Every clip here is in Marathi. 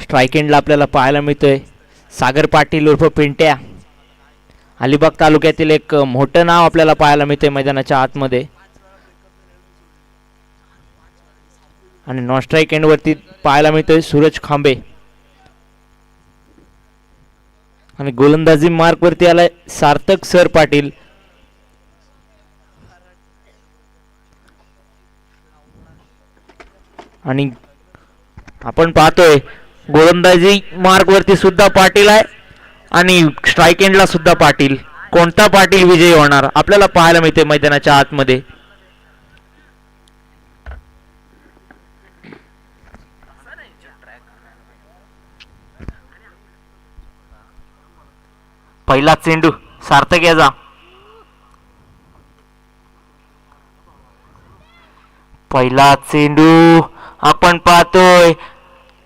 स्ट्राईक एंडला आपल्याला पाहायला मिळतोय सागर पाटील उर्फ पिंट्या. अलिबाग तालुक्यातील एक मोठं नाव आपल्याला पाहायला मिळतंय मैदानाच्या आतमध्ये. आणि नॉन स्ट्राईक एंड वरती पाहायला मिळतोय सूरज खांबे. आणि गोलंदाजी मार्क वरती आलाय सार्थक सर पाटील. आणि आपण पाहतोय गोलंदाजी मार्क वरती सुद्धा पाटील आहे आणि स्ट्राईक एंडला सुद्धा पाटील. कोणता पाटील विजयी होणार आपल्याला पाहायला मिळते मैदानाच्या आतमध्ये. पहिला चेंडू सार्थक याचा. पहिला चेंडू आपण पाहतोय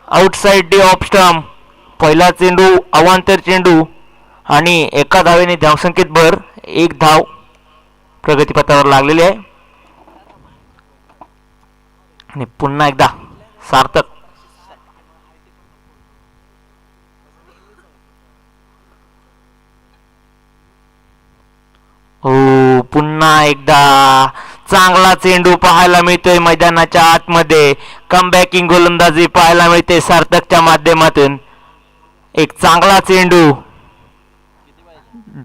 आउटसाइड डी ऑफ स्टंप. पहिला चेंडू अवांतर चेंडू आणि एका धावेने धावसंख्येत भर. एक धाव प्रगतीपथावर लागलेली आहे. आणि पुन्हा एकदा सार्थक. हो पुन्हा एकदा चांगला चेंडू पाहायला मिळतोय मैदानाच्या आतमध्ये. कमबॅकिंग गोलंदाजी पाहायला मिळते सार्थकच्या माध्यमातून. एक चांगला चेंडू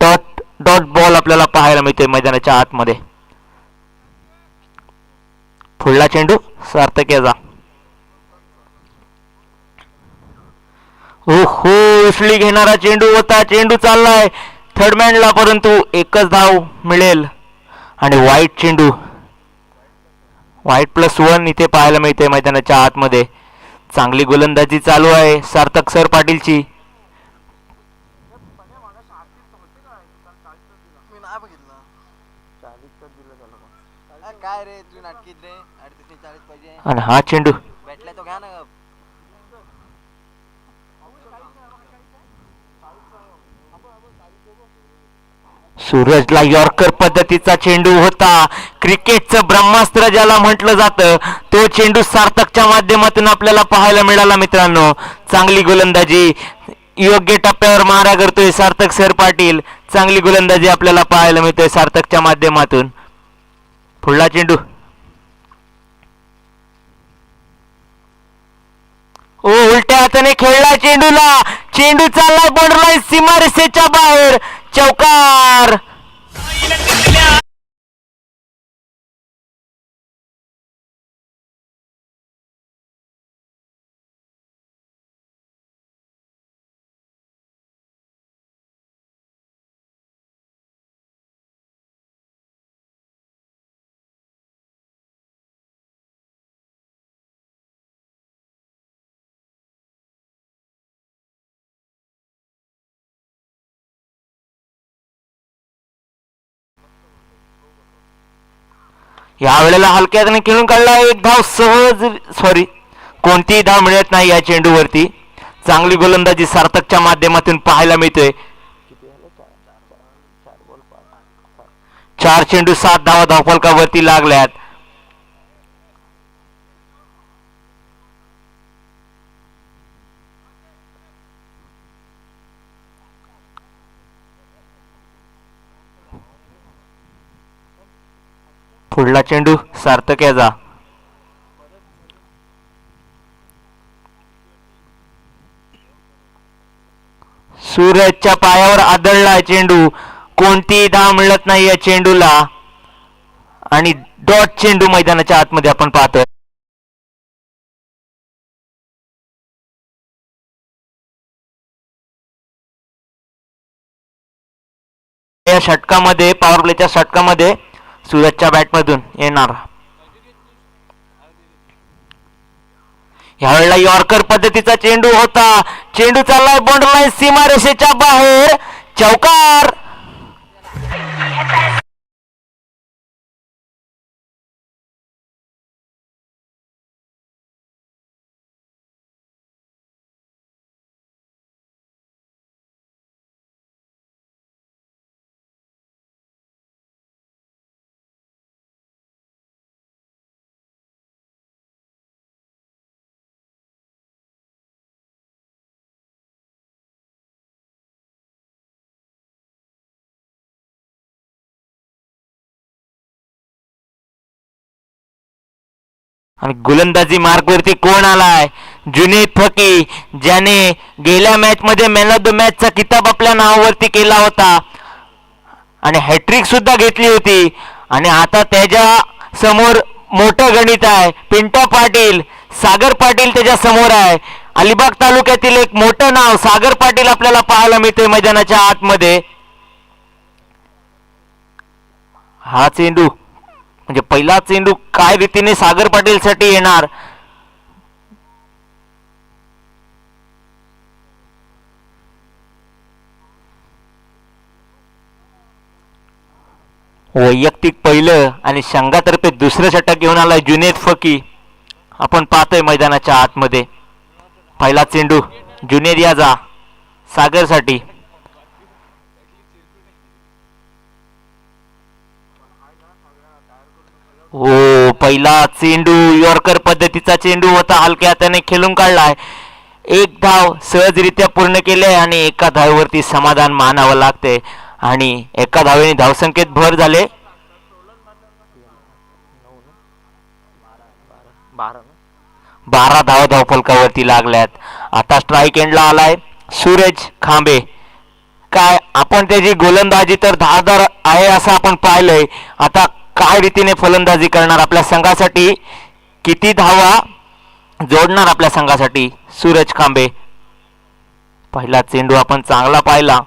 डॉट डॉट बॉल आपल्याला पाहायला मिळतोय मैदानाच्या आतमध्ये. पुढला चेंडू सार्थक याचा. हो उसळी घेणारा चेंडू होता. चेंडू चाललाय थर्डमॅनला परंतु एकच धाव मिळेल. आणि वाईट चेंडू वाईट +1 इथे पाहायला मिळते मैदानाच्या आतमध्ये. चांगली गोलंदाजी चालू आहे सार्थक सर पाटीलची. आणि हा चेंडू सूरजला यॉर्कर पद्धतीचा चेंडू होता. क्रिकेटचं ब्रह्मास्त्र ज्याला म्हटलं जातं तो चेंडू सार्थकच्या माध्यमातून आपल्याला पाहायला मिळाला मित्रांनो. चांगली गोलंदाजी योग्य टप्प्यावर मारा करतोय सार्थक सर पाटील. चांगली गोलंदाजी आपल्याला पाहायला मिळतोय सार्थकच्या माध्यमातून. पुढला चेंडू उलट्या हाताने खेळला चेंडूला. चेंडू चाललाय बॉर्डरलाईन सीमारेषेच्या बाहेर. चौकार. यावेळेला हलक्याने खेळून काढला. एक धाव सहज कोणतीही धाव मिळत नाही या चेंडूवरती. चांगली गोलंदाजी सार्थकच्या माध्यमातून पाहायला मिळतोय. 4 चेंडू 7 धावा धावफलकावरती लागल्यात. पुढला चेंडू सार्थक याचा. सूरजच्या पायावर आदळला चेंडू. कोणतीही धाव मिळत नाही या चेंडूला. आणि डॉट चेंडू मैदानाच्या आतमध्ये आपण पाहतोय. या षटकामध्ये पॉवर प्लेच्या षटकामध्ये सूरजच्या बॅटमधून येणार. यावेळेला यॉर्कर पद्धतीचा चेंडू होता. चेंडू चाललाय बॉर्डरलाईन सीमारेषेच्या बाहेर. चौकार. आणि गोलंदाजी मार्गवरती कोण आलाय? जुनेद फकी, ज्याने गेल्या मॅच मध्ये मॅन ऑफ द मॅचचा किताब आपल्या नावावरती केला होता आणि हॅट्रिक सुद्धा घेतली होती. आणि आता त्याच्या समोर मोठं गणित आहे. पिंट्या पाटील, सागर पाटील त्याच्या समोर आहे. अलिबाग तालुक्यातील एक मोठं नाव सागर पाटील आपल्याला पाहायला मिळते मैदानाच्या आतमध्ये. हा चेंडू म्हणजे पहिला चेंडू काय रीतीने सागर पाटील साठी येणार? वैयक्तिक पहिलं आणि संघातर्फे दुसरं षटक घेऊन आलाय जुनेद फकी. आपण पाहतोय मैदानाच्या आतमध्ये. पहिला चेंडू जुनेद याजा सागरसाठी. हो, पहिला चेंडू यॉर्कर पद्धतीचा चेंडू होता, हलक्या हाताने खेळून काढलाय. एक धाव सहजरित्या पूर्ण केले आणि एका धावेवरती समाधान मानावं लागते आणि एका धावेने धावसंख्येत भर झाले. 12 धावा धावफलकावरती लागल्यात. आता स्ट्राईक एंडला आलाय सूरज खांबे. काय आपण त्याची गोलंदाजी तर धारदार आहे असं आपण पाहिलंय. आता काय रीतीने फलंदाजी करणार आपल्या संघासाठी? किती धावा जोडणार आपल्या संघासाठी सूरज खांबे? पहिला चेंडू आपण चांगला पाहिला.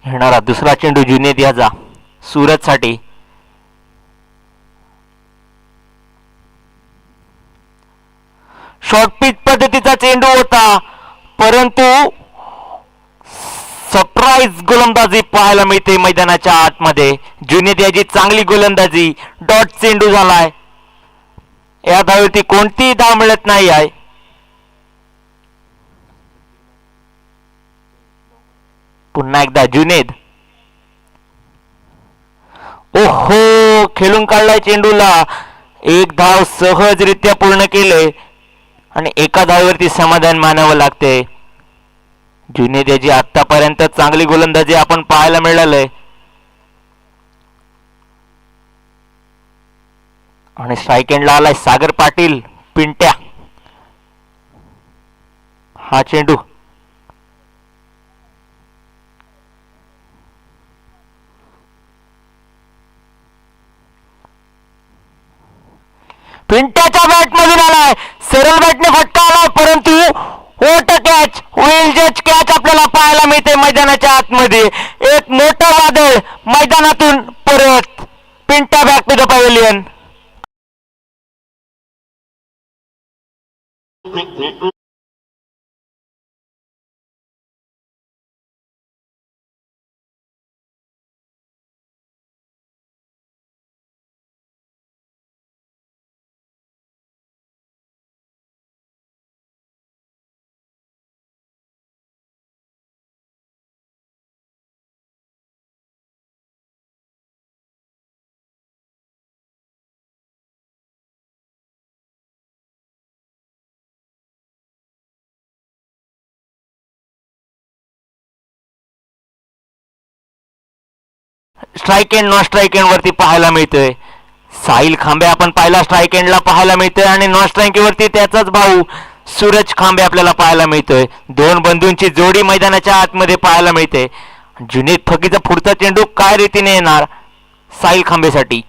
येणारा दुसरा चेंडू जुनेद याचा सुरत साठी. शॉर्ट पिच पद्धतीचा चेंडू होता, परंतु सरप्राईज गोलंदाजी पाहायला मिळते मैदानाच्या आतमध्ये. जुनेद याची चांगली गोलंदाजी. डॉट चेंडू झालाय. या धावेवरती कोणतीही धाव मिळत नाही आहे. पुन्हा एकदा जुनेद. ओहो, खेळून काढलाय चेंडूला. एक धाव सहजरित्या पूर्ण केले आणि एका धावेवरती समाधान मानावं लागते. जुनेद याची आतापर्यंत चांगली गोलंदाजी आपण पाहायला मिळालंय. आणि स्ट्राईक एंडला आलाय सागर पाटील पिंट्या. हा चेंडू पिंट्याच्या बॅट मधून आलाय. सरळ बॅटने फटका आलाय, परंतु ओट कॅच, वेल जज कॅच आपल्याला पाहायला मिळते मैदानाच्या आतमध्ये. एक मोठं वादळ मैदानातून परत. Pintya back to the pavilion. Strike end non strike end वरती पाहायला मिळतोय. साहिल खांबे आपण पाहिला स्ट्राईक एंडला पाहायला मिळतोय आणि नॉन स्ट्राईक वरती त्याचाच भाऊ सूरज खांबे आपल्याला पाहायला मिळतोय. दोन बंधूंची जोडी मैदानाच्या आतमध्ये पाहायला मिळते. जुनेद फकीचा पुढचा चेंडू काय रीतीने येणार साहिल खांबेसाठी?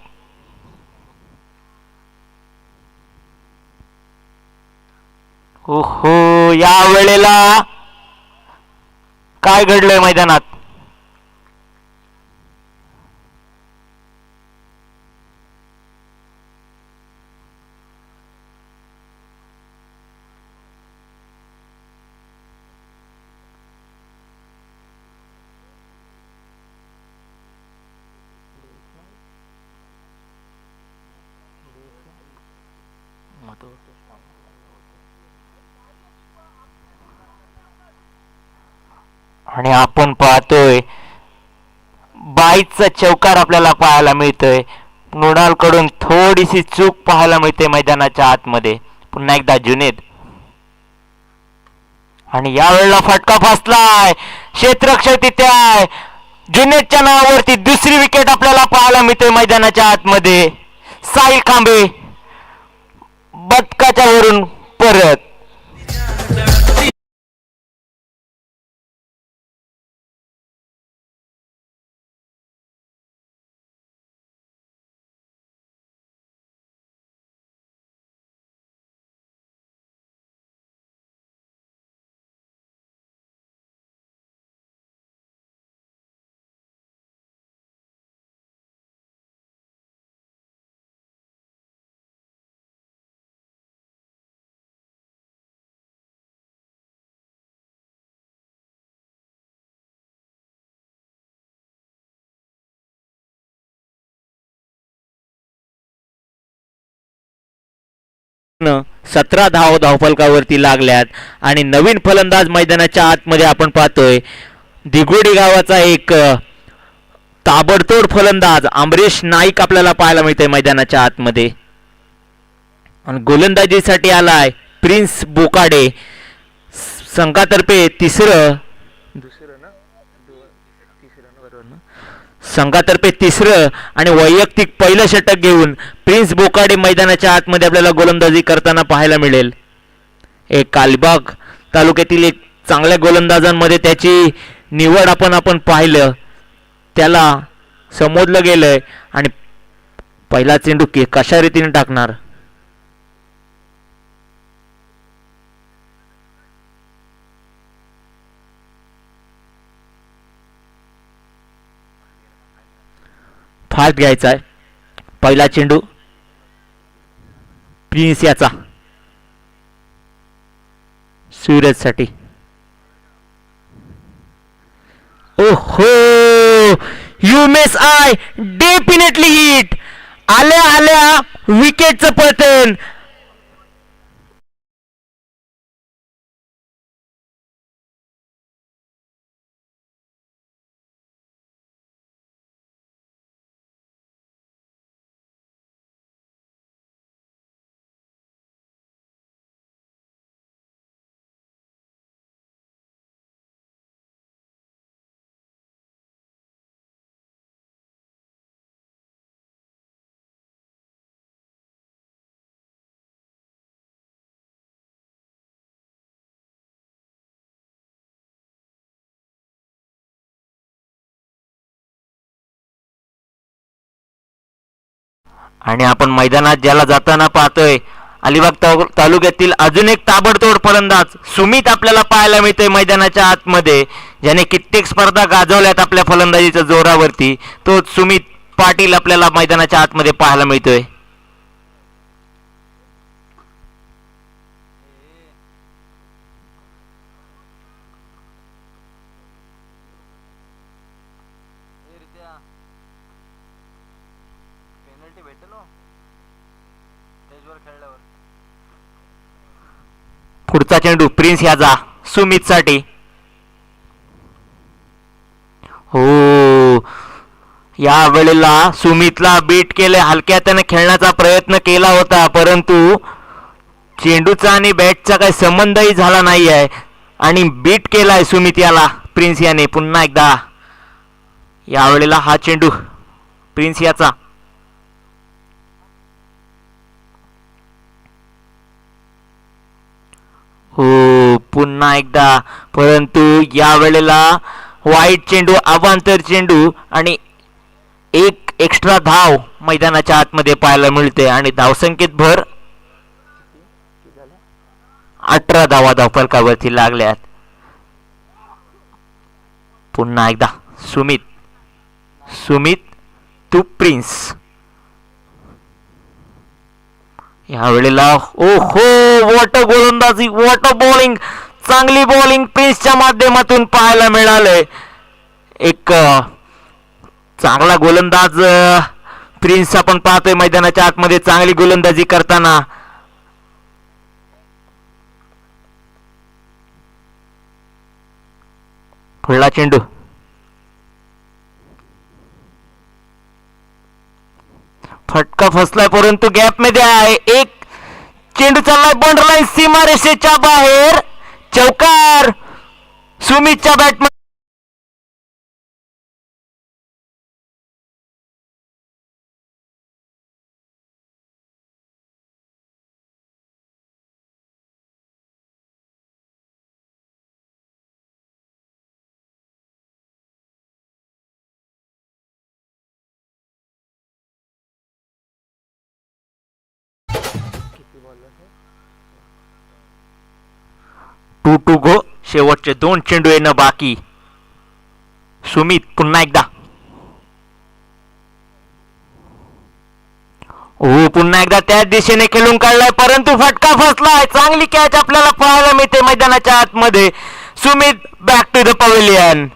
ओहो, या वेळेला काय घडलंय मैदानात? आणि आपण पाहतोय बाईचा चौकार आपल्याला पाहायला मिळतोय. मृणाल कडून थोडीशी चूक पाहायला मिळते मैदानाच्या आतमध्ये. पुन्हा एकदा जुनेद, आणि यावेळेला फटका फसलाय. क्षेत्ररक्षक तिथे आहे. जुनेदच्या नावावरती दुसरी विकेट आपल्याला पाहायला मिळते मैदानाच्या आतमध्ये. साहिल खांबे बदकाच्या वरून परत. न 17 धावफलकावरती लागल्यात आणि नवीन फलंदाज मैदानाच्या आतमध्ये आपण पाहतोय. दिगोडी गावाचा एक ताबडतोड फलंदाज अमरीश नाईक आपल्याला पाहायला मिळतोय मैदानाच्या आतमध्ये. आणि गोलंदाजीसाठी आलाय प्रिन्स बोकाडे. संघातर्फे तिसरं आणि वैयक्तिक पहिलं षटक घेऊन प्रिन्स बोकाडे मैदानाच्या आतमध्ये आपल्याला गोलंदाजी करताना पाहायला मिळेल. एक कालिबाग तालुक्यातील एक चांगल्या गोलंदाजांमध्ये त्याची निवड आपण पाहिलं, त्याला संबोधलं गेलंय. आणि पहिला चेंडू कशा रीतीने टाकणार. फास्ट घ्यायचा आहे. पहिला चेंडू प्रिन्स याचा सूरजसाठी. ओहो, you miss I definitely hit. आल्या आल्या विकेटचं पतन. आणि आपण मैदानात ज्याला जाताना पाहतोय अलिबाग तालुक्यातील अजून एक ताबडतोड फलंदाज सुमित आपल्याला पाहायला मिळतोय मैदानाच्या आतमध्ये, ज्याने कित्येक स्पर्धा गाजवल्यात आपल्या फलंदाजीच्या जोरावरती. तो सुमित पाटील आपल्याला मैदानाच्या आतमध्ये पाहायला मिळतोय. पुढचा चेंडू प्रिन्स याचा सुमित साठी. हो, या वेळेला सुमितला बीट केले. हलक्या त्याने खेळण्याचा प्रयत्न केला होता, परंतु चेंडूचा आणि बॅटचा काही संबंधही झाला नाही आहे आणि बीट केलाय सुमित याला प्रिन्स याने. पुन्हा एकदा यावेळेला हा चेंडू प्रिन्स याचा. हो, पुन्हा एकदा, परंतु या वेळेला वाईट चेंडू, अवांतर चेंडू आणि एक एक्स्ट्रा धाव मैदानाच्या आतमध्ये पाहायला मिळते. आणि धावसंख्येत भर 18 धावा धावफलकावरती लागल्यात. पुन्हा एकदा सुमित टू प्रिन्स. या वेळेला ओहो, वॉट गोलंदाजी, वॉट बॉलिंग. चांगली बॉलिंग प्रिन्सच्या माध्यमातून पाहायला मिळालंय. एक चांगला गोलंदाज प्रिन्स आपण पाहतोय मैदानाच्या आतमध्ये चांगली गोलंदाजी करताना. पुढला चेंडू, फटका फसलाय परंतु गॅप मध्ये आहे. एक चेंडू चाललाय बॉर्डरलाईन सीमारेषेच्या बाहेर. चौकार सुमितच्या बॅटमध्ये. To go. शेवटचे 2 चेंडू येणं बाकी. सुमित पुन्हा एकदा. हो, पुन्हा एकदा त्याच दिशेने खेळून काढलाय परंतु फटका फसलाय. चांगली कॅच आपल्याला पाहायला मिळते मैदानाच्या आतमध्ये. Sumit back to the pavilion.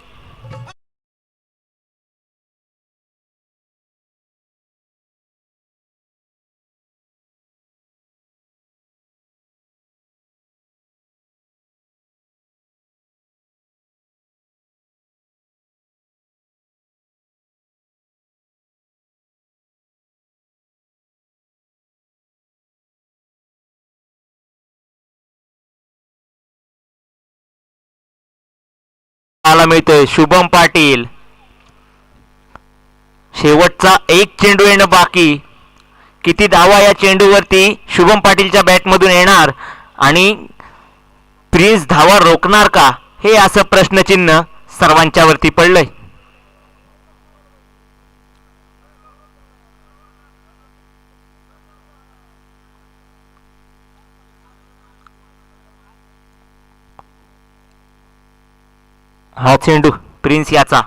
पाहायला मिळतोय शुभम पाटील. शेवटचा 1 चेंडू येणं बाकी. किती धावा या चेंडूवरती शुभम पाटीलच्या बॅटमधून येणार आणि प्रिन्स धावा रोखणार का, हे असं प्रश्नचिन्ह सर्वांच्या वरती पडलंय. हा चेंडू प्रिन्स याचा.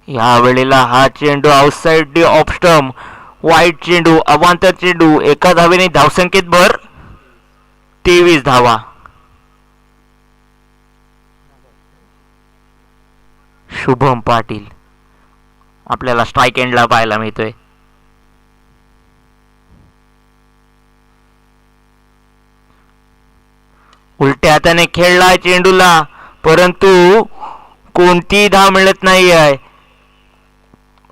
या वेळेला हा चेंडू आउटसाइड डी ऑफ स्टंप. वाईट चेंडू, अवांतर चेंडू. एका धावेने धावसंख्येत भर. 23 धावा. शुभम पाटील आपल्याला स्ट्राईक एंडला पाहायला मिळतोय. उलट्या हाताने खेळलाय चेंडूला परंतु कोणतीही धाव मिळत नाही आहे.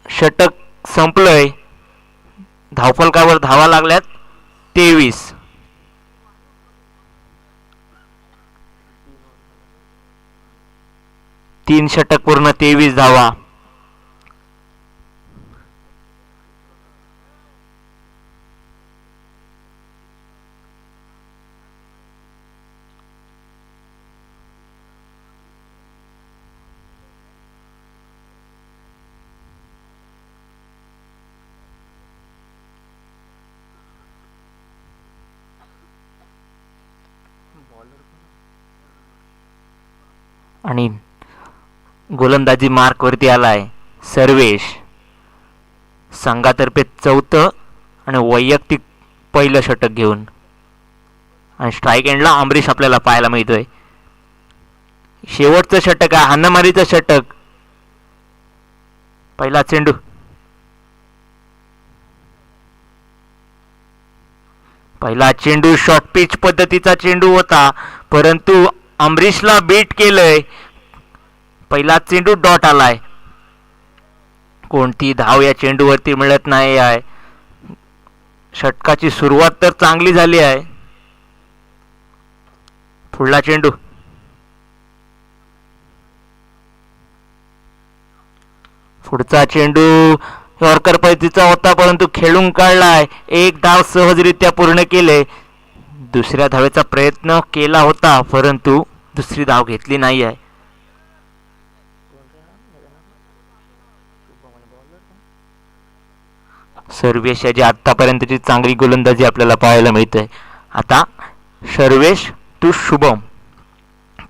षटक संपलंय. धावफलकावर धावा लागल्यात 23. तीन षटक पूर्ण 23 धावा. आणि गोलंदाजी मार्क वरती आलाय सर्वेश. संघातर्फे 4थं आणि वैयक्तिक पहिलं षटक घेऊन. आणि स्ट्राईक एंडला अमरीश आपल्याला पाहायला मिळतोय. शेवटचं षटक आहे, हाणामारीचं षटक. पहिला चेंडू, पहिला चेंडू शॉर्ट पिच पद्धतीचा चेंडू होता परंतु अमरीशला बीट केलंय. पहिला चेंडू डॉट आलाय. कोणती धाव या चेंडूवरती मिळत नाही आहे. षटकाची सुरुवात तर चांगली झाली आहे. पुढला चेंडू, पुढचा चेंडू यॉर्कर पद्धतीचा होता परंतु खेळून काढलाय. 1 धाव सहजरित्या पूर्ण केले. दुसऱ्या धावेचा प्रयत्न केला होता परंतु दुसरी धाव घेतली नाही आहे. सर्वेश याची आतापर्यंतची चांगली गोलंदाजी आपल्याला पाहायला मिळते. आता सर्वेश टू शुभम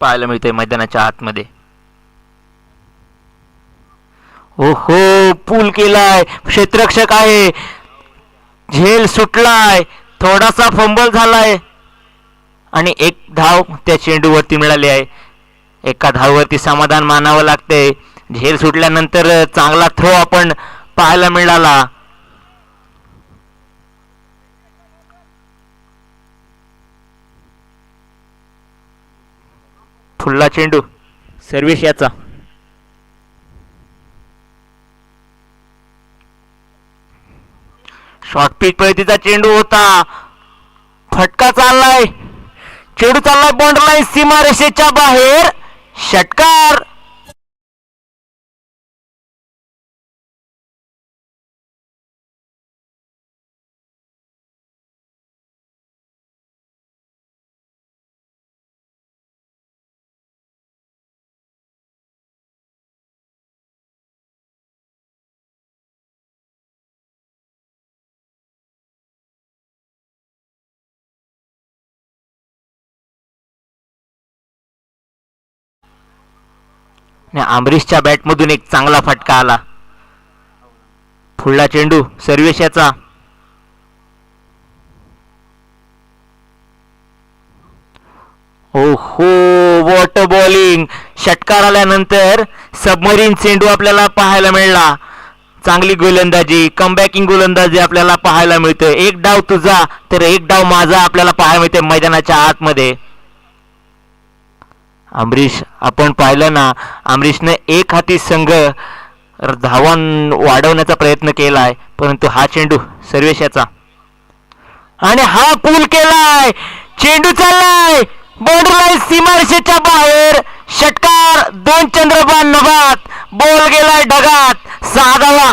पाहायला मिळते मैदानाच्या आतमध्ये. ओहो, पूल केलाय. क्षेत्ररक्षक आहे. झेल सुटलाय. थोडासा फंबल झालाय आणि 1 धाव त्या चेंडूवरती मिळाली आहे. एका धाववरती समाधान मानावं लागते. झेल सुटल्यानंतर चांगला थ्रो आपण पाहायला मिळाला. फुल्ला चेंडू सर्वेश याचा. शॉर्ट पिच पद्धतीचा चेंडू होता. फटका चाललाय. चेंडू चाललाय बॉर्डर लाईन सीमारेषेच्या बाहेर. षटकार. अमरीशच्या बॅटमधून एक चांगला फटका आला. फुल्ला चेंडू सर्वेश याचा. ओहो वॉटर बॉलिंग. षटकार आल्यानंतर सबमरीन चेंडू आपल्याला पाहायला मिळाला. चांगली गोलंदाजी, कमबॅकिंग गोलंदाजी आपल्याला पाहायला मिळते. एक डाव तुझा तर एक डाव माझा आपल्याला पाहायला मिळते मैदानाच्या आतमध्ये. अमरीश आपण पाहिलं ना, अमरीशने एक हाती संघ धावा वाढवण्याचा प्रयत्न केलाय, परंतु हा चेंडू सर्वेश याचा. आणि हा पूल केलाय. चेंडू चाललाय बॉर्डर लाईन सीमारेषेच्या बाहेर. षटकार. 2 चंद्रबाण नभात. बॉल गेलाय ढगात. 6 धावा.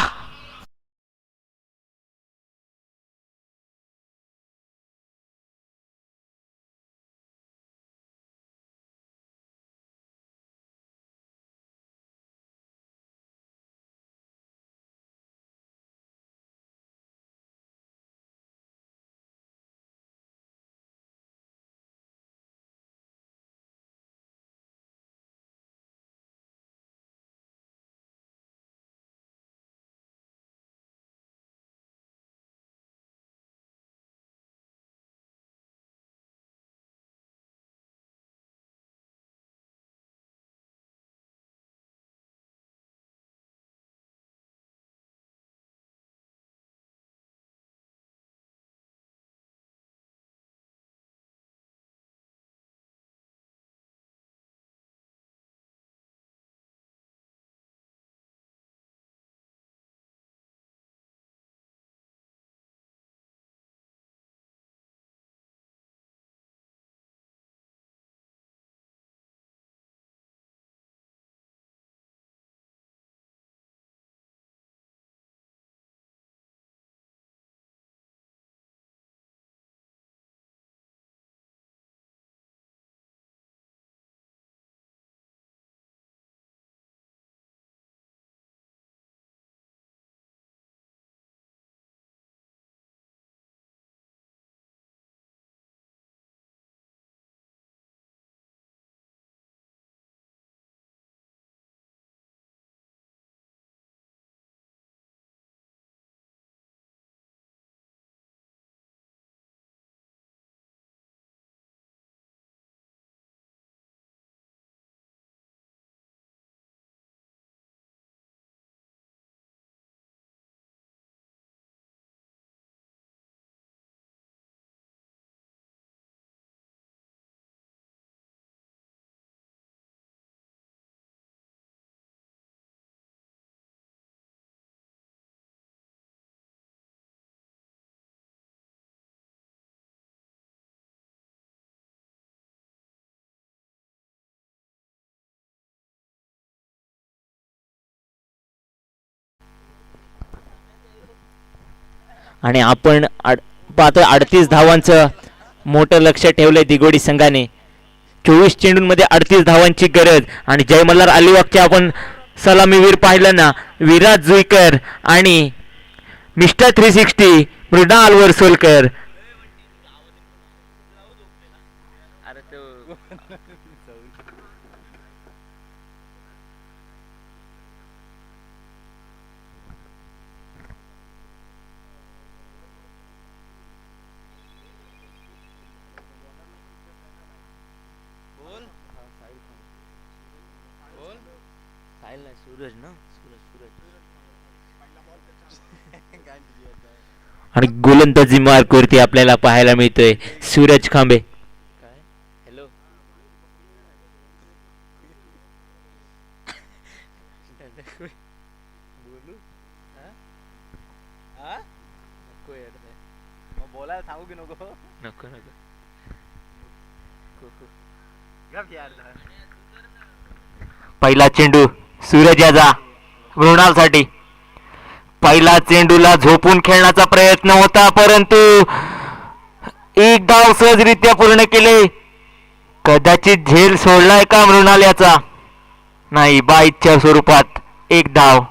आणि आपण पाहतोय 38 धावांचं मोठं लक्ष ठेवलंय दिगोडी संघाने. 24 चेंडूंमध्ये 38 धावांची गरज. आणि जय मल्हार अलिबागचे आपण सलामीवीर पाहिलं ना, विराज जुईकर आणि मिस्टर 360 मृणाल वरसोलकर. आणि गोलंदाजी मार्कवरती आपल्याला पाहायला मिळतोय सूरज खांबे. बोलायला सांगू की नको? नको नको. गप यार. पहिला चेंडू सूरज याचा मृणालसाठी. पहिला चेंडूला झोपून खेळण्याचा प्रयत्न होता, परंतु एक धाव सहजरित्या पूर्ण केले. कदाचित झेल सोडलाय का मृणाल याचा? नाही, बाईच्या स्वरूपात एक धाव.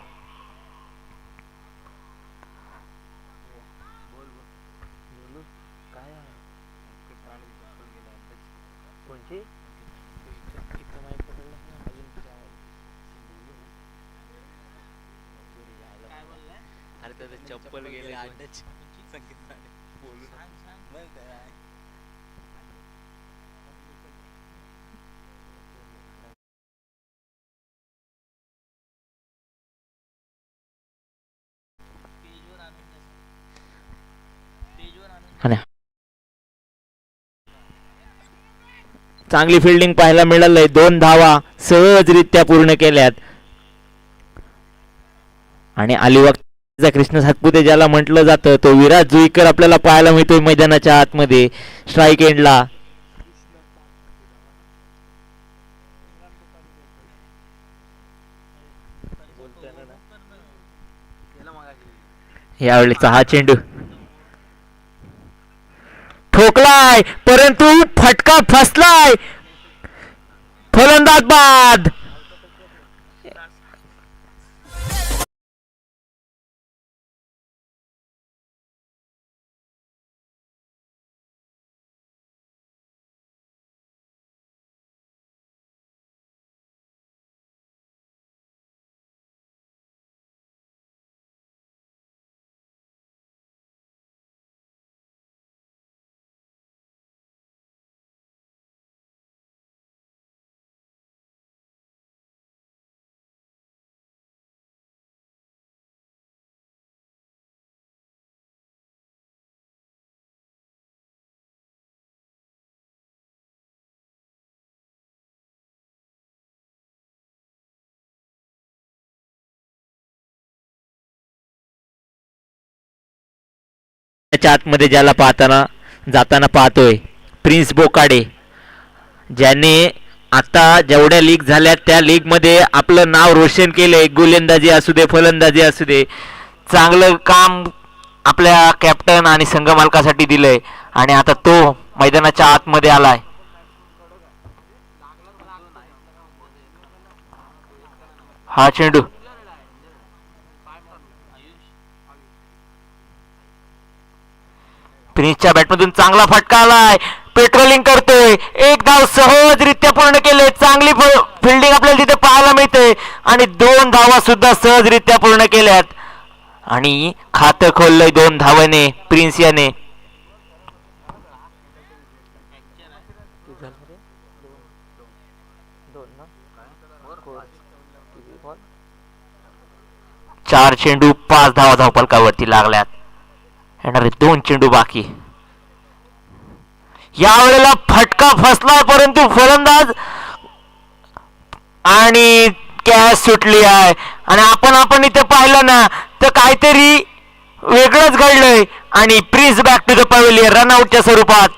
चप्पल गेले. चांगली फिल्डिंग पाहायला मिळालंय. 2 धावा सहजरित्या पूर्ण केल्यात. आणि अलिबागचा कृष्ण सातपुते ज्याला म्हटलं जातं, तो विराट जुईकर आपल्याला पाहायला मिळतोय मैदानाच्या आतमध्ये स्ट्राईक एंडला. यावेळेचा हा चेंडू ठोकलाय, परंतु फटका फसलाय. फलंदाज बाद. आतमध्ये ज्याला पाहताना जाताना पाहतोय प्रिन्स बोकाडे, ज्याने आता जेवढ्या लीग झाल्या त्या लीग मध्ये आपलं नाव रोशन केलंय. गोलंदाजी असू दे, फलंदाजी असू दे, चांगलं काम आपल्या कॅप्टन आणि संघ मालकासाठी दिलंय. आणि आता तो मैदानाच्या आतमध्ये आलाय. हा चेंडू प्रिन्सच्या बॅटमधून चांगला फटका आलाय. पेट्रोलिंग करतोय. एक धाव सहजरित्या पूर्ण केले. चांगली फिल्डिंग आपल्याला तिथे पाहायला मिळते. आणि 2 धावा सुद्धा सहजरित्या पूर्ण केल्यात. आणि खातं खोललंय 2 धावाने प्रिन्स याने. चार चेंडू 5 धावा धावफलकावरती लागल्यात. येणारे 2 चेंडू बाकी. यावेळेला फटका फसलाय, परंतु फलंदाज आणि कॅच सुटली आहे. आणि आपण इथे पाहिलं ना तर काहीतरी वेगळंच घडलंय. आणि Prince back to the pavilion रनआउटच्या स्वरूपात.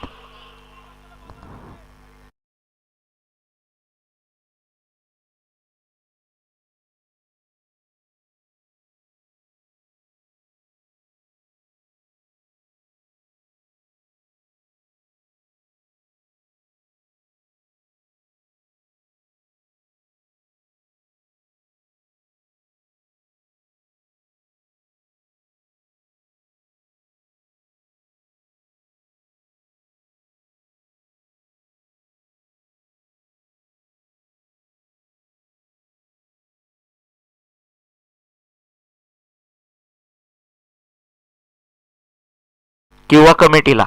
किंवा कमिटीला.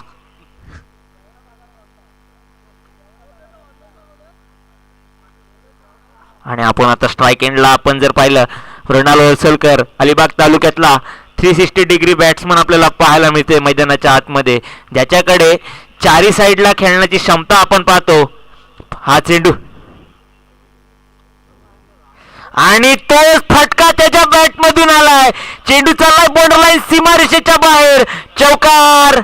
आणि आपण आता स्ट्राईक एंडला आपण जर पाहिलं, मृणाल वळसलकर अलिबाग तालुक्यातला 360 डिग्री बॅट्समन आपल्याला पाहायला मिळते मैदानाच्या आतमध्ये, ज्याच्याकडे चारी साईडला खेळण्याची क्षमता आपण पाहतो. हा चेंडू आणि तो फटका त्याच्या बॅट मधून आलाय. चेंडू चाललाय बॉर्डरलाईन सीमारेषेच्या बाहेर. चौकार.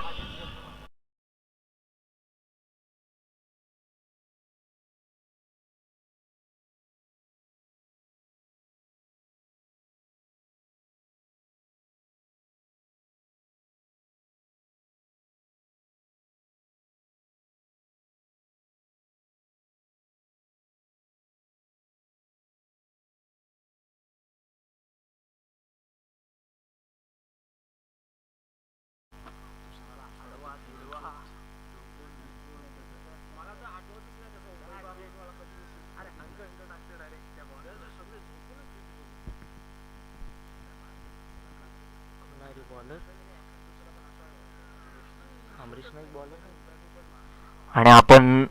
आणि आपण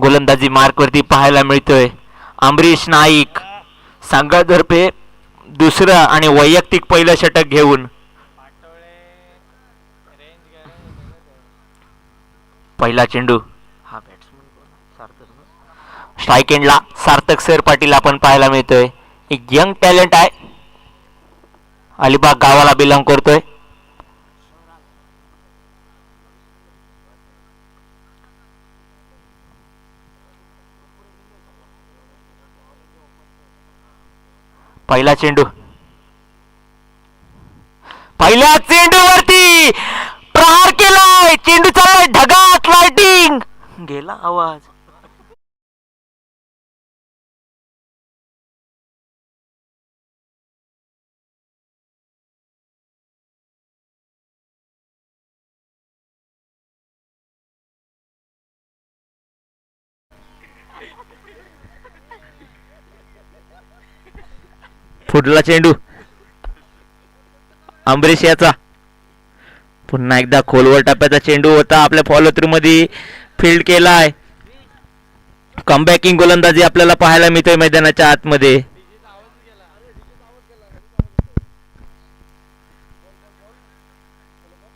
गोलंदाजी मार्कवरती पाहायला मिळतोय अमरीश नाईक संघातर्फे दुसरं आणि वैयक्तिक पहिलं षटक घेऊन पहिला चेंडू. हा बॅट्समन स्ट्राईक एंडला सार्थक सर पाटील आपण पाहायला मिळतोय. एक यंग टॅलेंट आहे, अलिबाग गावाला बिलॉंग करतोय. पहिला चेंडू. पहिल्या चेंडूवरती प्रहार केलाय. चेंडू चाललाय ढगात. लाइटिंग गेला आवाज. पुढला चेंडू अमरीश याचा. पुन्हा एकदा खोलवर टप्प्याचा चेंडू होता. आपल्या फॉलो थ्रू मध्ये फील्ड केलाय. कमबॅकिंग गोलंदाजी आपल्याला पाहायला मिळतोय मैदानाच्या आतमध्ये.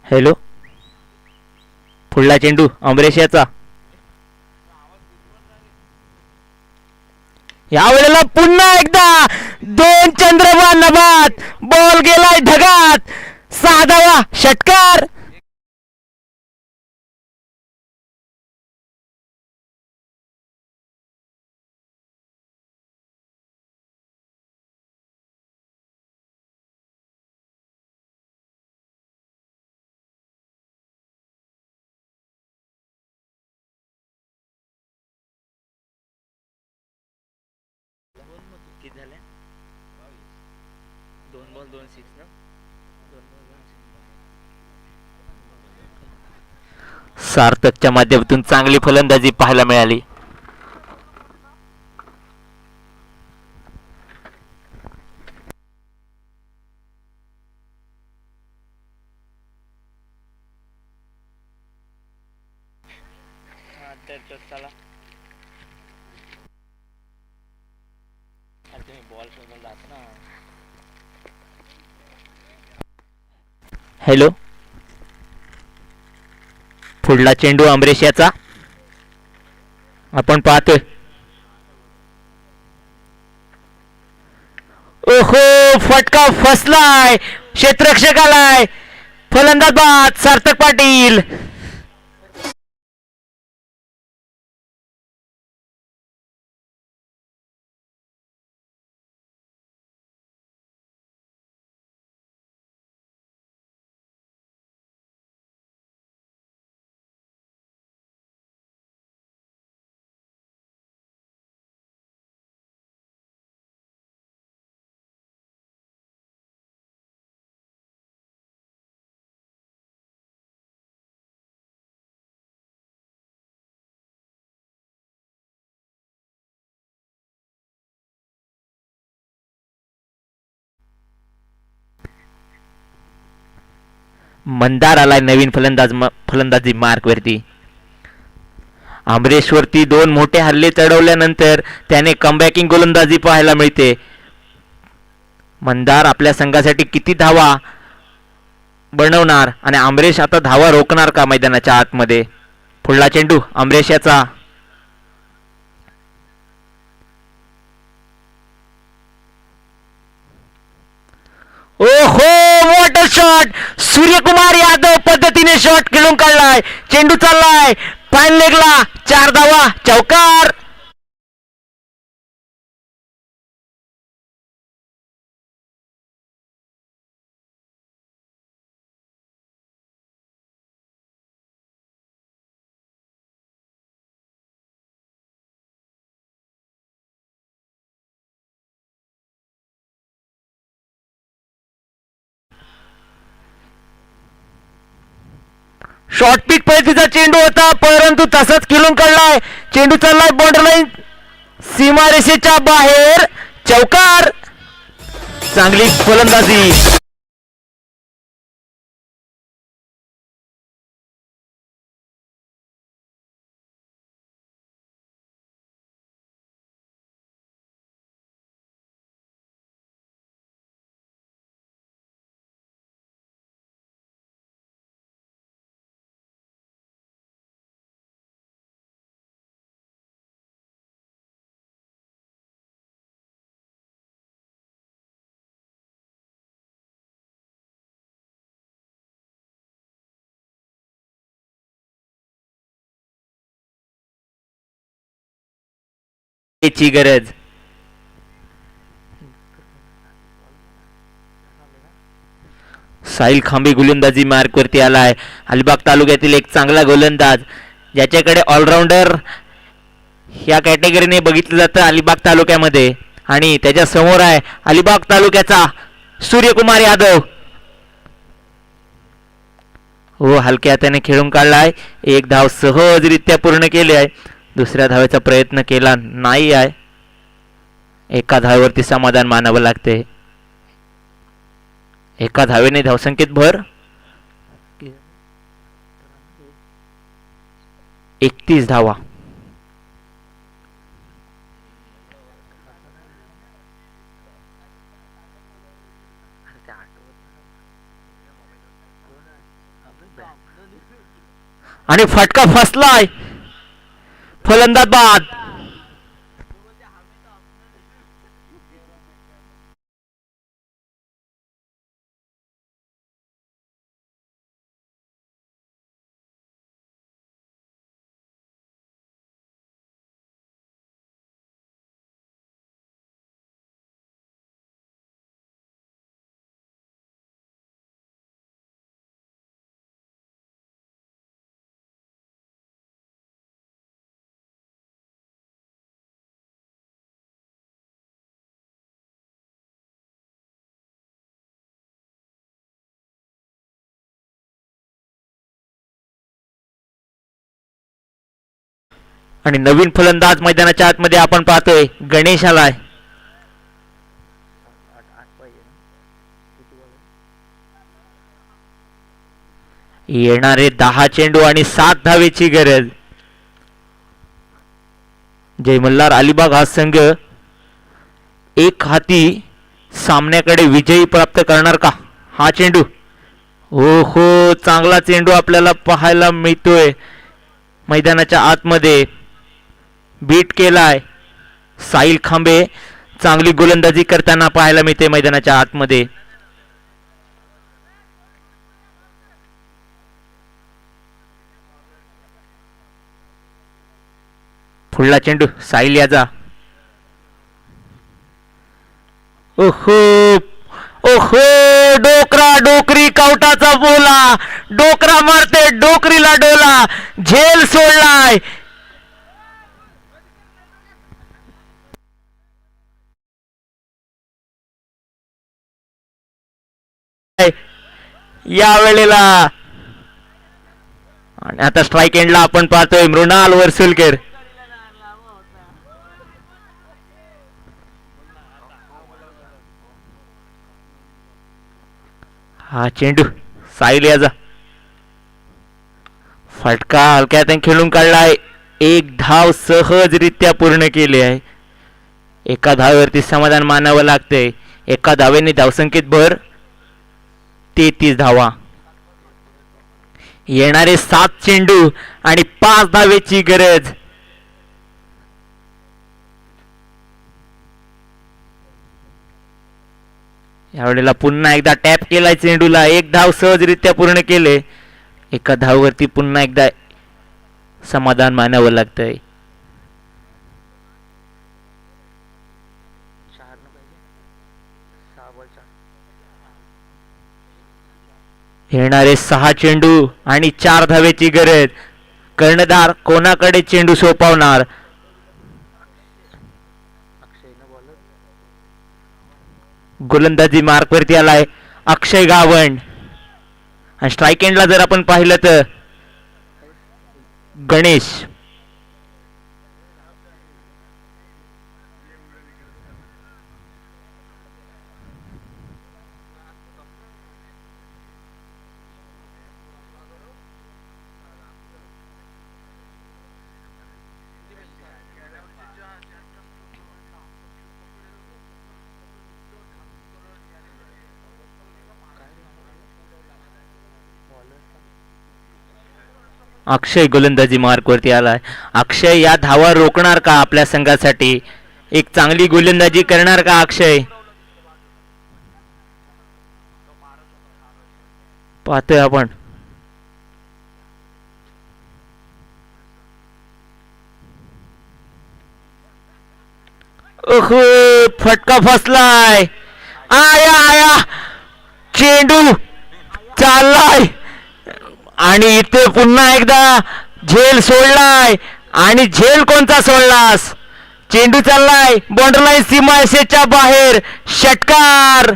हॅलो. पुढला चेंडू अमरीश याचा. यावेळेला पुन्हा एकदा 2 चंद्रबाण नभात. बॉल गेलाय ढगात. 6वा षटकार. सार्थकच्या माध्यमातून चांगली फलंदाजी पाहायला मिळाली. हॅलो. पुढला चेंडू अमरीश याचा. आपण पाहतोय. ओहो, फटका फसलाय. क्षेत्ररक्षक आलाय. फलंदाज बाद सार्थक पाटील. मंदार आलाय नवीन फलंदाजी मार्क वरती. अमरीश वरती 2 मोठे हल्ले चढवल्यानंतर त्याने कमबॅकिंग गोलंदाजी पाहायला मिळते. मंदार आपल्या संघासाठी किती धावा बनवणार आणि अमरीश आता धावा रोखणार का मैदानाच्या आतमध्ये. पुढला चेंडू अमरीश याचा. शॉट, सूर्यकुमार यादव पद्धतीने शॉट खेळून काढलाय. चेंडू चाललाय फाईन लेगला, 4 धावा, चौकार. शॉर्ट पिच पद्धतीचा चेंडू होता, परंतु तसाच खेळून काढलाय. चेंडू चाललाय बॉर्डर लाईन सीमारेषेच्या बाहेर, चौकार. चांगली फलंदाजी. ची गरज. साहिल खांबे गोलंदाजी मार्क वरती आलाय. अलिबाग तालुक्यातील एक चांगला गोलंदाज, ज्याच्याकडे ऑलराऊंडर या कॅटेगरीने बघितलं जातं अलिबाग तालुक्यामध्ये. आणि त्याच्या समोर आहे अलिबाग तालुक्याचा सूर्यकुमार यादव. हो, हलक्या हाताने खेळून काढलाय. 1 धाव सहजरित्या पूर्ण केली आहे. दुसऱ्या धावेचा प्रयत्न केला नाही आहे. एका धावेवरती समाधान मानावं लागते. एका धावेने धावसंख्येत भर. 31 धावा. आणि फटका फसलाय. फलंदाज बाद. आणि नवीन फलंदाज मैदानाच्या आतमध्ये आपण पाहतोय गणेश आलाय. येणारे 10 चेंडू आणि 7 धावेची गरज. जय मल्हार अलिबाग हा संघ एक हाती सामन्याकडे विजयी प्राप्त करणार का? हा चेंडू, हो हो, चांगला चेंडू आपल्याला पाहायला मिळतोय. मैदानाच्या आतमध्ये बीट केलाय. साहिल खांबे चांगली गोलंदाजी करताना पाहायला मिळते मैदानाच्या आतमध्ये. पुढला चेंडू साहिल याचा. ओहो ओहो, डोकरा डोकरी कावटाचा बोला. डोकरा मारते, डोकरीला डोला. झेल सोडलाय. या वेळेला आणि आता स्ट्राईक एंडला आपण पाहतोय मृणाल वरसुलकर. हा चेंडू साहिल याचा. फटका हलक्या हाताने खेळून काढलाय. 1 धाव सहजरित्या पूर्ण केली आहे. एका धावेवरती समाधान मानावं लागतंय. एका धावेने धावसंख्येत भर. 33 धावा. येणारे 7 चेंडू आणि 5 धावेची गरज. यावेळेला पुन्हा एकदा टॅप केलाय चेंडूला, एक धाव सहजरित्या पूर्ण केले. एका धाववरती पुन्हा एकदा समाधान मानावं लागतंय. येणारे 6 चेंडू आणि 4 धावेची गरज. कर्णधार कोणाकडे चेंडू सोपवणार? गोलंदाजी मार्कवरती आलाय अक्षय गावंड. आणि स्ट्राईक एंडला जर आपण पाहिलं तर गणेश. अक्षय गोलंदाजी मार्कवरती आलाय. अक्षय या धावा रोखणार का आपल्या संघासाठी? एक चांगली गोलंदाजी करणार का अक्षय? पाहतोय आपण. ओहो, फटका फसलाय. आया आया, चेंडू चाललाय आणि इथे पुन्हा एकदा झेल सोडलाय. आणि झेल कोणता सोडलास? चेंडू चाललाय बॉर्डरलाईन सीमारेषेच्या बाहेर. षटकार.